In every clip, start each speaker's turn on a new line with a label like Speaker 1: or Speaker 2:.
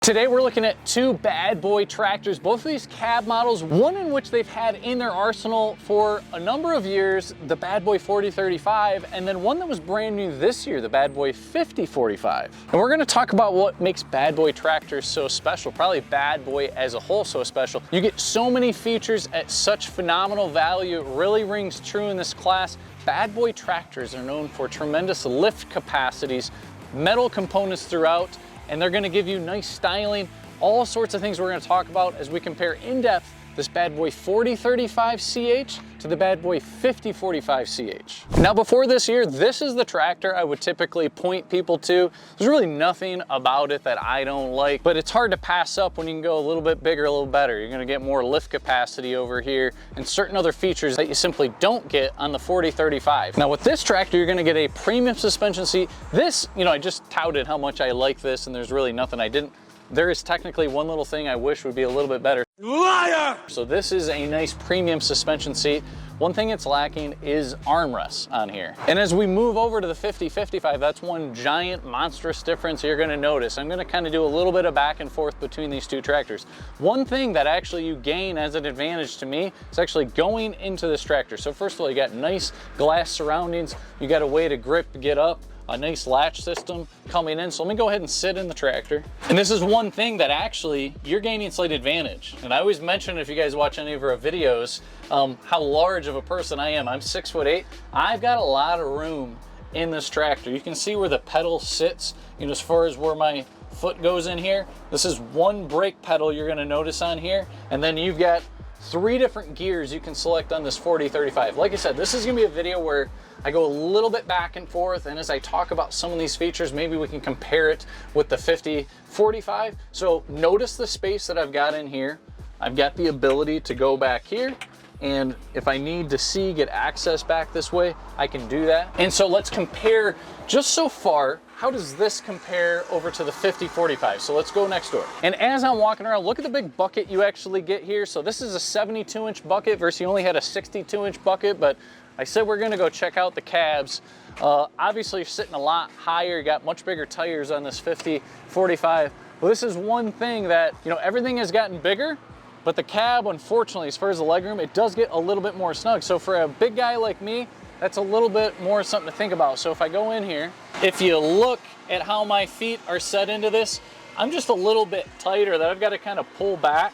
Speaker 1: Today we're looking at two bad boy tractors, both of these cab models, one in which they've had in their arsenal for a number of years, the Bad Boy 4035, and then one that was brand new this year, the Bad Boy 5045. And we're gonna talk about what makes bad boy tractors so special, probably bad boy as a whole so special. You get so many features at such phenomenal value, it really rings true in this class. Bad boy tractors are known for tremendous lift capacities, metal components throughout, and they're gonna give you nice styling, all sorts of things we're gonna talk about as we compare in depth this Bad Boy 4035CH to the Bad Boy 5045CH. Now before this year, this is the tractor I would typically point people to. There's really nothing about it that I don't like, but it's hard to pass up when you can go a little bit bigger, a little better. You're gonna get more lift capacity over here and certain other features that you simply don't get on the 4035. Now with this tractor, you're gonna get a premium suspension seat. This, I just touted how much I like this and there's really nothing I didn't. There is technically one little thing I wish would be a little bit better. Liar! So this is a nice premium suspension seat. One thing it's lacking is armrests on here. And as we move over to the 5055, that's one giant monstrous difference you're gonna notice. I'm gonna kind of do a little bit of back and forth between these two tractors. One thing that actually you gain as an advantage to me is actually going into this tractor. So first of all, you got nice glass surroundings. You got a way to grip to get up. A nice latch system coming in. So let me go ahead and sit in the tractor. And this is one thing that actually you're gaining slight advantage. And I always mention, if you guys watch any of our videos, how large of a person I am. I'm 6'8". I've got a lot of room in this tractor. You can see where the pedal sits, as far as where my foot goes in here. This is one brake pedal you're gonna notice on here. And then you've got 3 different gears you can select on this 4035. Like I said, this is gonna be a video where I go a little bit back and forth, and as I talk about some of these features, maybe we can compare it with the 5045. So notice the space that I've got in here. I've got the ability to go back here, and if I need to get access back this way, I can do that. And so let's compare just so far. How does this compare over to the 5045? So let's go next door. And as I'm walking around, look at the big bucket you actually get here. So this is a 72-inch bucket versus you only had a 62-inch bucket, but I said we're gonna go check out the cabs. Obviously you're sitting a lot higher, you got much bigger tires on this 5045. Well, this is one thing that, everything has gotten bigger, but the cab, unfortunately, as far as the legroom, it does get a little bit more snug. So for a big guy like me, that's a little bit more something to think about. So if I go in here, if you look at how my feet are set into this, I'm just a little bit tighter that I've got to kind of pull back.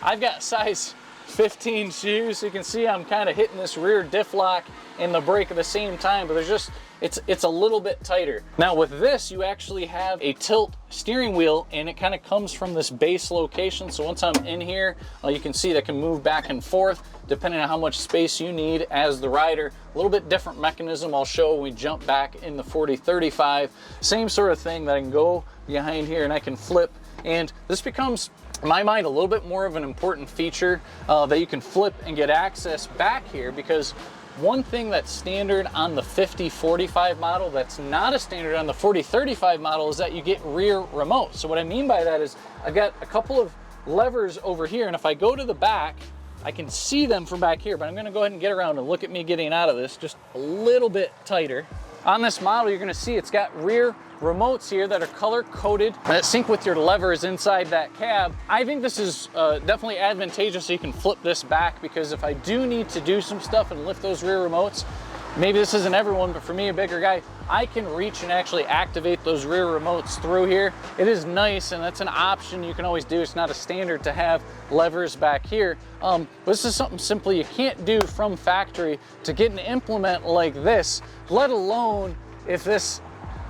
Speaker 1: I've got size 15 shoes, so you can see I'm kind of hitting this rear diff lock and the brake at the same time, but it's a little bit tighter. Now with this, you actually have a tilt steering wheel, and it kind of comes from this base location. So once I'm in here, you can see that can move back and forth depending on how much space you need as the rider. A little bit different mechanism I'll show when we jump back in the 4035. Same sort of thing that I can go behind here and I can flip, and this becomes, in my mind, a little bit more of an important feature that you can flip and get access back here, because one thing that's standard on the 5045 model that's not a standard on the 4035 model is that you get rear remote. So what I mean by that is I've got a couple of levers over here, and if I go to the back, I can see them from back here, but I'm gonna go ahead and get around and look at me getting out of this just a little bit tighter. On this model, you're gonna see it's got rear remotes here that are color coded that sync with your levers inside that cab. I think this is definitely advantageous, so you can flip this back, because if I do need to do some stuff and lift those rear remotes, maybe this isn't everyone, but for me, a bigger guy, I can reach and actually activate those rear remotes through here. It is nice, and that's an option you can always do. It's not a standard to have levers back here. But this is something simply you can't do from factory to get an implement like this, let alone if this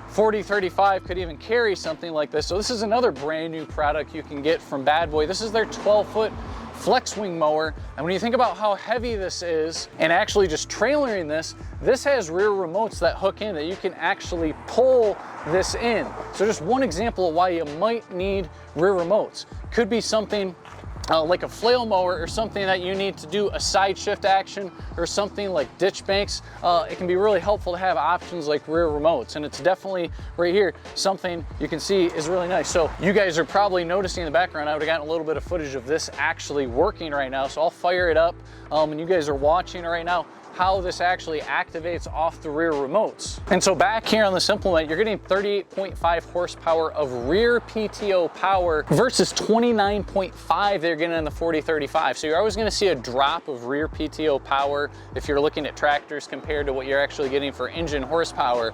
Speaker 1: 4035 could even carry something like this. So this is another brand new product you can get from Bad Boy. This is their 12-foot flex wing mower, and when you think about how heavy this is and actually just trailering this, this has rear remotes that hook in that you can actually pull this in. So just one example of why you might need rear remotes. Could be something like a flail mower, or something that you need to do a side shift action, or something like ditch banks. It can be really helpful to have options like rear remotes, and it's definitely right here something you can see is really nice. So you guys are probably noticing in the background, I would have gotten a little bit of footage of this actually working right now, so I'll fire it up and you guys are watching it right now. how this actually activates off the rear remotes. And so back here on this implement, you're getting 38.5 horsepower of rear PTO power versus 29.5 they're getting in the 4035. So you're always going to see a drop of rear PTO power if you're looking at tractors compared to what you're actually getting for engine horsepower.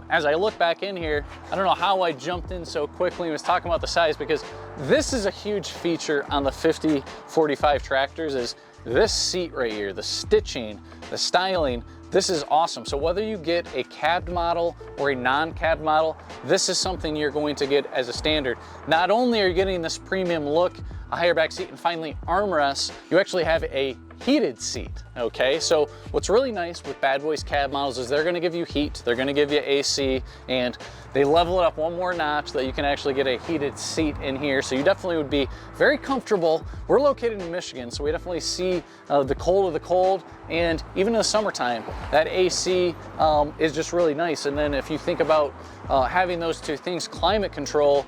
Speaker 1: As I look back in here, I don't know how I jumped in so quickly and was talking about the size, because this is a huge feature on the 5045 tractors, is this seat right here, the stitching, the styling. This is awesome. So whether you get a cabbed model or a non-cabbed model, this is something you're going to get as a standard. Not only are you getting this premium look, a higher back seat, and finally armrests, you actually have a heated seat, okay? So what's really nice with Bad Boys cab models is they're gonna give you heat, they're gonna give you AC, and they level it up one more notch so that you can actually get a heated seat in here. So you definitely would be very comfortable. We're located in Michigan, so we definitely see the cold of the cold, and even in the summertime, that AC is just really nice. And then if you think about having those two things, climate control,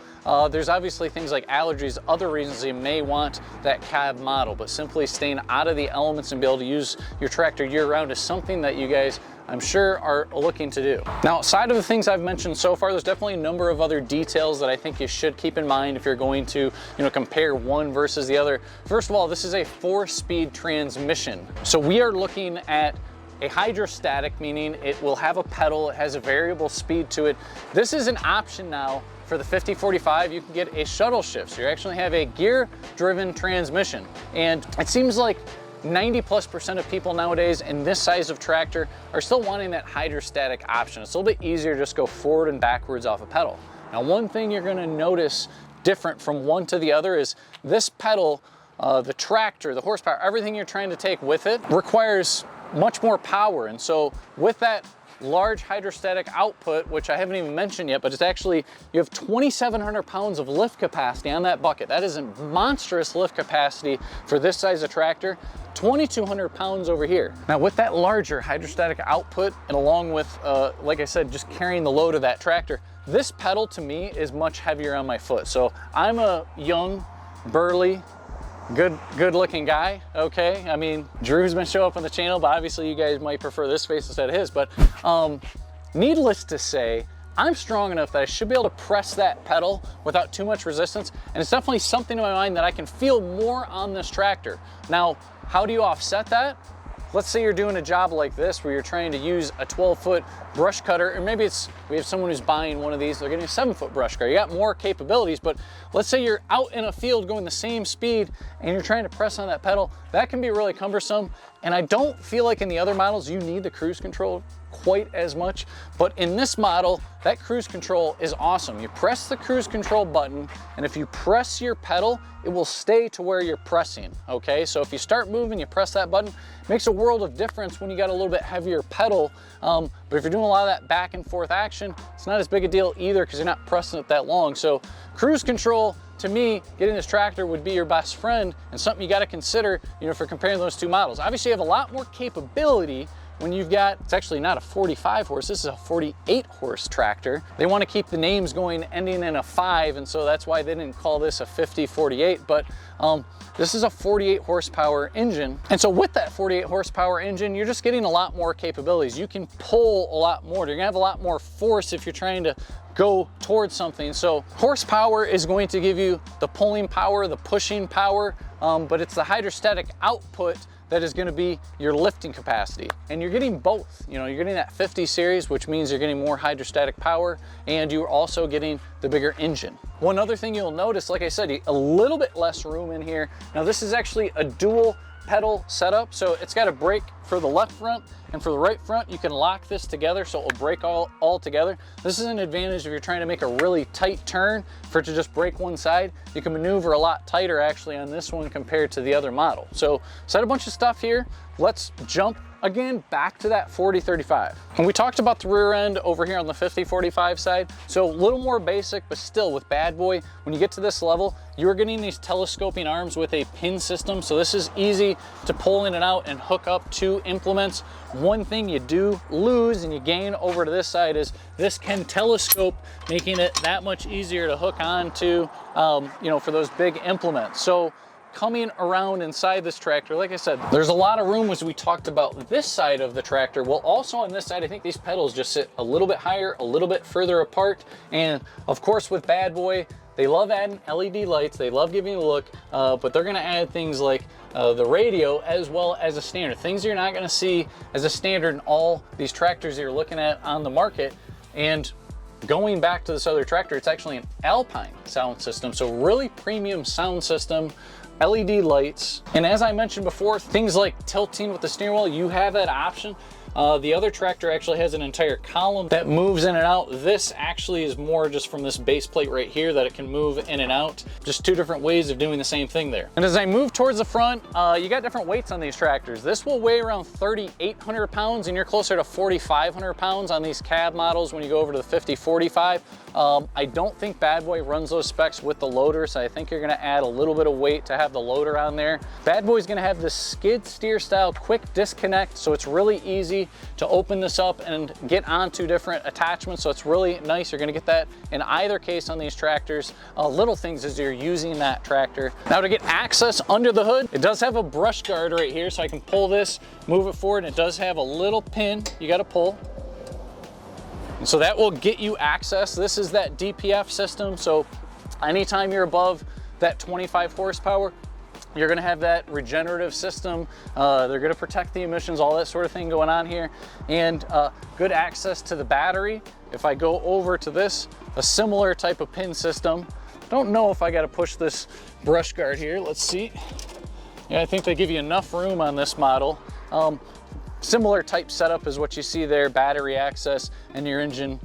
Speaker 1: there's obviously things like allergies, other reasons you may want that cab model, but simply staying out of the elements and be able to use your tractor year round is something that you guys, I'm sure, are looking to do. Now, outside of the things I've mentioned so far, there's definitely a number of other details that I think you should keep in mind if you're going to, compare one versus the other. First of all, this is a 4-speed transmission. So we are looking at a hydrostatic, meaning it will have a pedal, it has a variable speed to it. This is an option now. For the 5045, you can get a shuttle shift. So you actually have a gear-driven transmission. And it seems like 90+% of people nowadays in this size of tractor are still wanting that hydrostatic option. It's a little bit easier to just go forward and backwards off a pedal. Now, one thing you're gonna notice different from one to the other is this pedal, the tractor, the horsepower, everything you're trying to take with it requires much more power. And so with that large hydrostatic output, which I haven't even mentioned yet, but it's actually, you have 2,700 pounds of lift capacity on that bucket. That is a monstrous lift capacity for this size of tractor. 2,200 pounds over here. Now with that larger hydrostatic output, and along with, like I said, just carrying the load of that tractor, this pedal to me is much heavier on my foot. So I'm a young, burly, good looking guy, okay? I mean, Drew's been showing up on the channel, but obviously you guys might prefer this face instead of his, but needless to say, I'm strong enough that I should be able to press that pedal without too much resistance, and it's definitely something in my mind that I can feel more on this tractor. Now, how do you offset that? Let's say you're doing a job like this where you're trying to use a 12-foot brush cutter, or maybe we have someone who's buying one of these, they're getting a 7-foot brush cutter. You got more capabilities, but let's say you're out in a field going the same speed and you're trying to press on that pedal. That can be really cumbersome, and I don't feel like in the other models you need the cruise control quite as much, but in this model, that cruise control is awesome. You press the cruise control button, and if you press your pedal, it will stay to where you're pressing, okay? So if you start moving, you press that button, it makes a world of difference when you got a little bit heavier pedal, but if you're doing a lot of that back and forth action, it's not as big a deal either because you're not pressing it that long. So cruise control, to me, getting this tractor would be your best friend, and something you got to consider, for comparing those two models. Obviously, you have a lot more capability when you've got, it's actually not a 45 horse, this is a 48 horse tractor. They want to keep the names going ending in a 5, and so that's why they didn't call this a 5048, but this is a 48 horsepower engine. And so with that 48 horsepower engine, you're just getting a lot more capabilities. You can pull a lot more. You're gonna have a lot more force if you're trying to go towards something. So horsepower is going to give you the pulling power, the pushing power, but it's the hydrostatic output that is going to be your lifting capacity. And you're getting both. You're getting that 50 series, which means you're getting more hydrostatic power, and you're also getting the bigger engine. One other thing you'll notice, like I said, a little bit less room in here. Now this is actually a dual pedal setup, so it's got a brake for the left front and for the right front. You can lock this together so it will brake all together. This is an advantage if you're trying to make a really tight turn. For it to just brake one side, you can maneuver a lot tighter actually on this one compared to the other model. So said a bunch of stuff here. Let's jump again back to that 4035. And we talked about the rear end over here on the 5045 side. So a little more basic, but still with Bad Boy, when you get to this level, you're getting these telescoping arms with a pin system. So this is easy to pull in and out and hook up to implements. One thing you do lose and you gain over to this side is this can telescope, making it that much easier to hook on to, for those big implements. So coming around inside this tractor, like I said, there's a lot of room as we talked about this side of the tractor. Well, also on this side, I think these pedals just sit a little bit higher, a little bit further apart. And of course with Bad Boy, they love adding LED lights, they love giving you a look, but they're gonna add things like the radio as well as a standard. Things you're not gonna see as a standard in all these tractors you're looking at on the market. And going back to this other tractor, it's actually an Alpine sound system, so really premium sound system, LED lights. And as I mentioned before, things like tilting with the steering wheel, you have that option. The other tractor actually has an entire column that moves in and out. This actually is more just from this base plate right here that it can move in and out. Just two different ways of doing the same thing there. And as I move towards the front, you got different weights on these tractors. This will weigh around 3,800 pounds and you're closer to 4,500 pounds on these cab models when you go over to the 5045. I don't think Bad Boy runs those specs with the loader, so I think you're gonna add a little bit of weight to have the loader on there. Bad Boy's gonna have this skid steer style quick disconnect, so it's really easy to open this up and get onto different attachments, so it's really nice. You're gonna get that in either case on these tractors. Little things as you're using that tractor. Now to get access under the hood, it does have a brush guard right here, so I can pull this, move it forward, and it does have a little pin you gotta pull. And so that will get you access. This is that DPF system, so anytime you're above that 25 horsepower, you're gonna have that regenerative system. They're gonna protect the emissions, all that sort of thing going on here. And good access to the battery. If I go over to this, a similar type of pin system. Don't know if I gotta push this brush guard here. Let's see. Yeah, I think they give you enough room on this model. Similar type setup as what you see there, battery access and your engine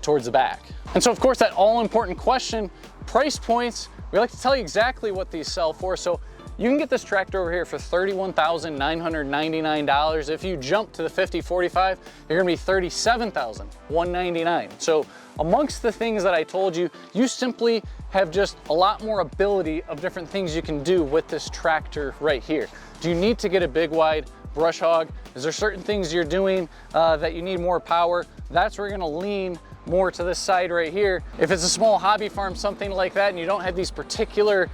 Speaker 1: towards the back. And so of course that all important question, price points, we like to tell you exactly what these sell for. So you can get this tractor over here for $31,999. If you jump to the 5045, you're gonna be $37,199. So amongst the things that I told you, you simply have just a lot more ability of different things you can do with this tractor right here. Do you need to get a big wide brush hog? Is there certain things you're doing that you need more power? That's where you're gonna lean more to this side right here. If it's a small hobby farm, something like that, and you don't have these particular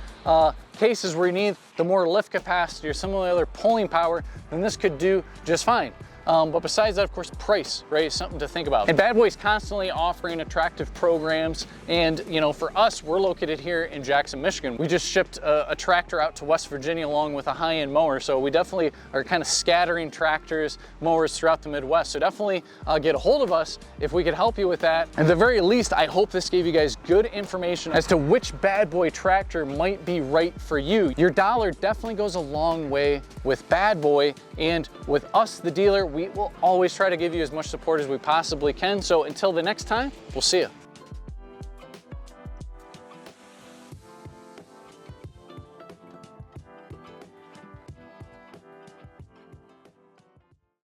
Speaker 1: cases where you need the more lift capacity or some of the other pulling power, then this could do just fine. But besides that, of course, price, right, is something to think about. And Bad Boy's constantly offering attractive programs. And, you know, for us, we're located here in Jackson, Michigan. We just shipped a tractor out to West Virginia along with a high-end mower. So we definitely are kind of scattering tractors, mowers throughout the Midwest. So definitely get a hold of us if we could help you with that. At the very least, I hope this gave you guys good information as to which Bad Boy tractor might be right for you. Your dollar definitely goes a long way with Bad Boy, and with us, the dealer, we will always try to give you as much support as we possibly can. So until the next time, we'll see you.